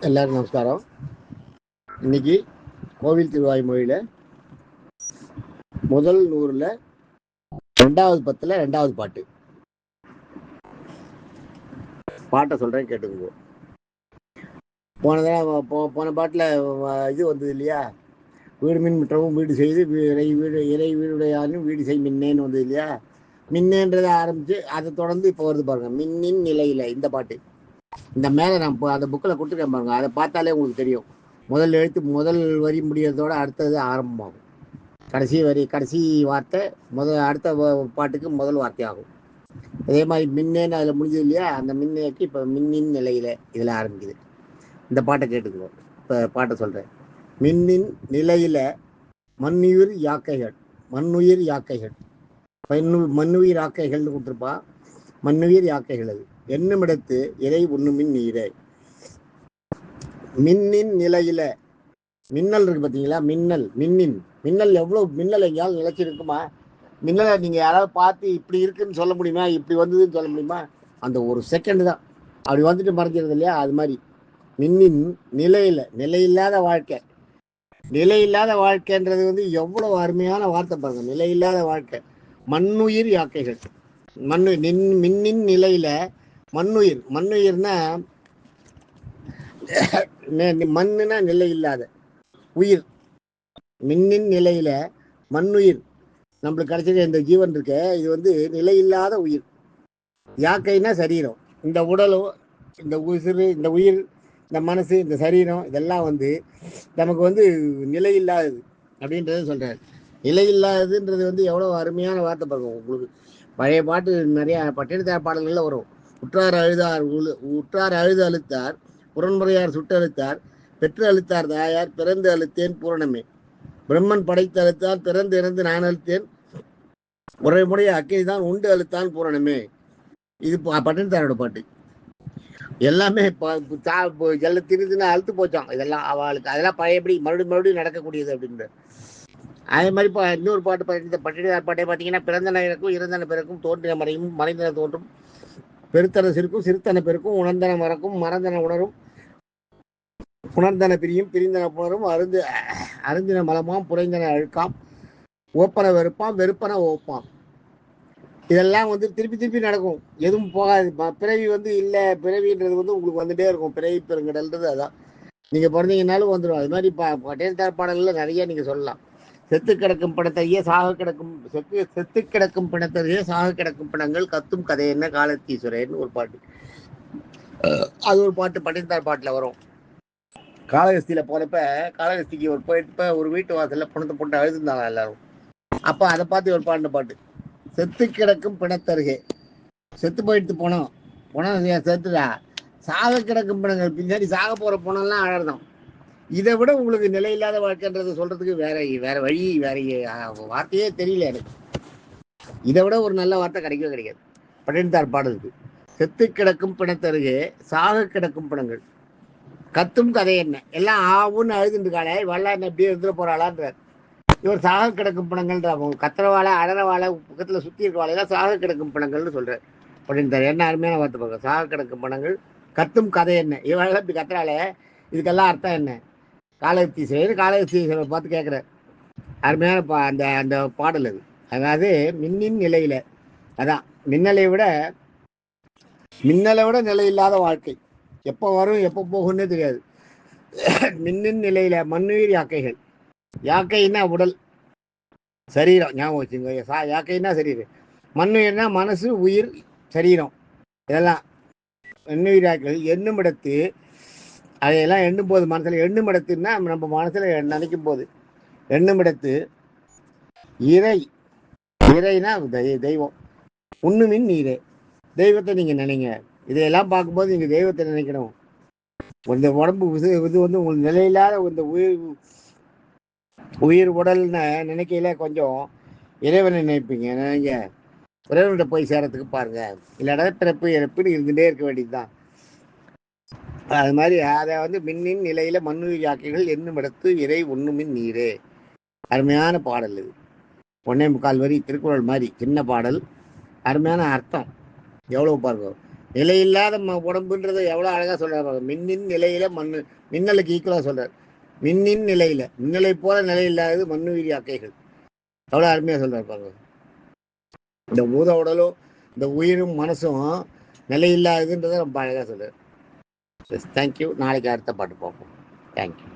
எல்லாருக்கும் நமஸ்காரம். இன்னைக்கு கோவில் திருவாய்மொழியில முதல் 100ல் 2வது பத்துல 2வது பாட்டை சொல்றேன், கேட்டுக்கோ. போன பாட்டுல இது வந்தது இல்லையா, வீடு மின் முற்றவும் வீடு செய்து இறை வீடுடையாலும் வீடு செய் மின்னேன்னு வந்தது இல்லையா. மின்னேன்றதை ஆரம்பிச்சு அதை தொடர்ந்து இப்போ வருது பாருங்க, மின்னின் நிலையில. இந்த பாட்டு இந்த மேலே நான் அந்த புக்கில் கொடுத்துருக்கேன் பாருங்க, அதை பார்த்தாலே உங்களுக்கு தெரியும். முதல் எழுத்து முதல் வரி முடியறதோட அடுத்தது ஆரம்பமாகும். கடைசி வார்த்தை அடுத்த பாட்டுக்கு முதல் வார்த்தை ஆகும். அதே மாதிரி மின்னேன்னு அதில் முடிஞ்சது இல்லையா, அந்த மின்னேக்கு இப்போ மின்னின் நிலையில இதில் ஆரம்பிக்குது. இந்த பாட்டை கேட்டுக்குவோம். இப்போ பாட்டை சொல்கிறேன். மின்னின் நிலையில மண்ணுயிர் யாக்கைகள். மண்ணுயிர் யாக்கைகள்னு கொடுத்துருப்பா. மண்ணுயிர் யாக்கைகள் அது என்னுமிடத்து இறை ஒண்ணுமின் நீரே. மின்னின் நிலையில மின்னல் இருக்கு பார்த்தீங்களா, மின்னல் எவ்வளவு மின்னல் எங்கேயாவது நிலைச்சிருக்குமா? மின்னலை நீங்க யாராவது பார்த்து இப்படி இருக்குன்னு சொல்ல முடியுமா, இப்படி வந்ததுன்னு சொல்ல முடியுமா? அந்த ஒரு செகண்ட் தான் அப்படி வந்துட்டு மறைஞ்சிருது இல்லையா. அது மாதிரி மின்னின் நிலையில்லாத வாழ்க்கைன்றது எவ்வளவு அருமையான வார்த்தை பாருங்க. நிலையில்லாத வாழ்க்கை, மண்ணுயிர் யாக்கைகள். மின்னின் நிலையில மண்ணுயிர்னா மண்ணுனா நிலை இல்லாத உயிர். மின்னின் நிலையில மண்ணுயிர் நம்மளுக்கு கிடைச்சது. இந்த ஜீவன் இருக்க, இது நிலை இல்லாத உயிர். யாக்கைனா சரீரம். இந்த உடலும் இந்த உசிறு, இந்த உயிர், இந்த மனசு, இந்த சரீரம், இதெல்லாம் நமக்கு நிலை இல்லாதது அப்படின்றத சொல்றாரு. நிலை இல்லாததுன்றது எவ்வளவு அருமையான வார்த்தை பாருங்க. உங்களுக்கு பழைய பாட்டு நிறைய பட்டினத்தார் பாடல்கள்ல வரும். உற்றார் அழுது அழுத்தார், புறன்முறையார் சுட்டு அழுத்தார், பெற்று அழுத்தார் தாயார், பிறந்து அழுத்தேன் பூரணமே. பிரம்மன் படைத்து அழுத்தார், பிறந்து இறந்து நான் அழுத்தேன், முறைமுறைய அக்கினி தான் உண்டு அழுத்தான் பூரணமே. இது பட்டினத்தாரோட பாட்டு. எல்லாமே எல்லாம் திருதுன்னு அழுத்து போச்சான். இதெல்லாம் அவளுக்கு அதெல்லாம் பழையபடி மறுபடியும் நடக்கக்கூடியது அப்படின்ற. அதே மாதிரி இன்னொரு பாட்டு பட்டினத்தார் பாட்டை பார்த்தீங்கன்னா, பிறந்தன இறக்கும் இறந்தன பிறக்கும் தோன்றின மறையும் மறைந்தன தோன்றும், பெருத்தன சிறுக்கும் சிறுத்தன பெருக்கும், உணர்ந்தன மறக்கும் மறந்தன உணரும், புணர்ந்தன பிரியும் பிரிந்தன புணரும், அருந்தின மலமாம் புரைந்தன அழுக்காம், ஓப்பன வெறுப்பாம் வெறுப்பன ஓப்பாம். இதெல்லாம் திருப்பி நடக்கும், எதுவும் போகாது. பிறவி இல்லை, பிறவின்றது உங்களுக்கு வந்துட்டே இருக்கும். பிறவி பெருங்கடல்ன்றது அதான். நீங்க பிறந்தீங்கன்னாலும் வந்துடும். அது மாதிரி பட்டினத்தார் பாடல்கள் நிறைய நீங்க சொல்லலாம். செத்து கிடக்கும் பணத்தறிய சாக கிடக்கும் செத்து கிடக்கும் பணத்தறிய சாக கிடக்கும் பணங்கள் கத்தும் கதை என்ன காலத்தீஸ்வரன் ஒரு பாட்டு. அது ஒரு பாட்டு பட்டினத்தார் பாட்டுல வரும். காளகஸ்தியில போனப்ப காளகஸ்திக்கு போயிட்டு ஒரு வீட்டு வாசல்ல பணத்தை போட்டு அழுதுருந்தாங்க எல்லாரும். அப்ப அதை பார்த்து ஒரு பாடின பாட்டு, செத்து கிடக்கும் பிணத்தருகே. செத்து போயிட்டு போனோம் செத்துடா, சாக கிடக்கும் பிணங்கள், பின்னாடி சாக போற போனோம்லாம் அழறதும். இதை விட உங்களுக்கு நிலையில்லாத வாழ்க்கைன்றது சொல்றதுக்கு வேற வழி, வேற வார்த்தையே தெரியல எனக்கு. இதை விட ஒரு நல்ல வார்த்தை கிடைக்காது. பட்டினத்தார் பாடலுக்கு செத்து கிடக்கும் பிணத்தருகே சாக கிடக்கும் பிணங்கள் கத்தும் கதை என்ன. எல்லாம் ஆவுன்னு அழுதுட்டு காலே வல்ல என்ன எப்படியே இருந்துட போறாளான்றார். இவர் சாக கிடக்கும் பணங்கள்ன்ற கத்திரவாழை அழறவாழை பக்கத்துல சுத்தி இருக்க வாழையெல்லாம் சாக கிடக்கும் பணங்கள்னு சொல்றாரு பட்டினத்தார். என்ன அருமையான வார்த்தை பார்க்க, சாக கிடக்கும் பணங்கள் கத்தும் கதை என்ன. இவெல்லாம் இப்படி கத்துறாளே, இதுக்கெல்லாம் அர்த்தம் என்ன? காலகஸ்தீஸ்வரர் பார்த்து கேட்குற அருமையான அந்த அந்த பாடல் அது. அதாவது மின்னின் நிலையில, அதான் மின்னலை விட நிலையில்லாத வாழ்க்கை. எப்போ வரும் எப்போ போகும்னே தெரியாது. மின்னின் நிலையில மண்ணுயிர் யாக்கைகள். யாக்கைன்னா உடல் சரீரம், ஞாபகம் வச்சுங்க. யாக்கைன்னா சரீரம், மண்ணுயிர்னா மனசு உயிர் சரீரம், இதெல்லாம் மண்ணுயிர் யாக்கைகள். எண்ணும் இடத்து, அதையெல்லாம் எண்ணும் போது மனசுல எண்ணும் இடத்துன்னா நம்ம மனசுல நினைக்கும் போது எண்ணும் இடத்து இறைனா தெய்வம். உண்ணுமின் நீரே, தெய்வத்தை நீங்க நினைங்க. இதையெல்லாம் பார்க்கும்போது நீங்க தெய்வத்தை நினைக்கணும். இந்த உடம்பு உங்களுக்கு நிலையில்லாத இந்த உயிர் உடல்னு நினைக்கையில கொஞ்சம் இறைவனை நினைப்பீங்க. நினைங்க, இறைவன்கிட்ட போய் சேரத்துக்கு பாருங்க. இல்லாட பிறப்பு இறப்புன்னு இருந்துட்டே இருக்க வேண்டியதுதான். அது மாதிரி அதை மின்னின் நிலையில மண்ணுயிர் யாக்கைகள் என்னும் இடத்து இறை ஒண்ணுமின் நீரே. அருமையான பாடல் இது. 1.25 வரி திருக்குறள் மாதிரி சின்ன பாடல், அருமையான அர்த்தம். எவ்வளவு பாருங்க. நிலையில்லாத உடம்புன்றதை எவ்வளோ அழகாக சொல்கிறார். மின்னின் நிலையில மின்னலுக்கு ஈக்குவலாக சொல்கிறார். மின்னின் நிலையில மின்னலை போல நிலை இல்லாதது மண்ணுயிரி யாக்கைகள். எவ்வளோ அருமையாக சொல்கிறார் பாருங்க. இந்த பூத உடலும் இந்த உயிரும் மனசும் நிலையில்லாததுன்றதை ரொம்ப அழகாக சொல்கிறார். தேங்க்யூ. நாளைக்கு அடுத்த பாட்டு பார்ப்போம். தேங்க்யூ.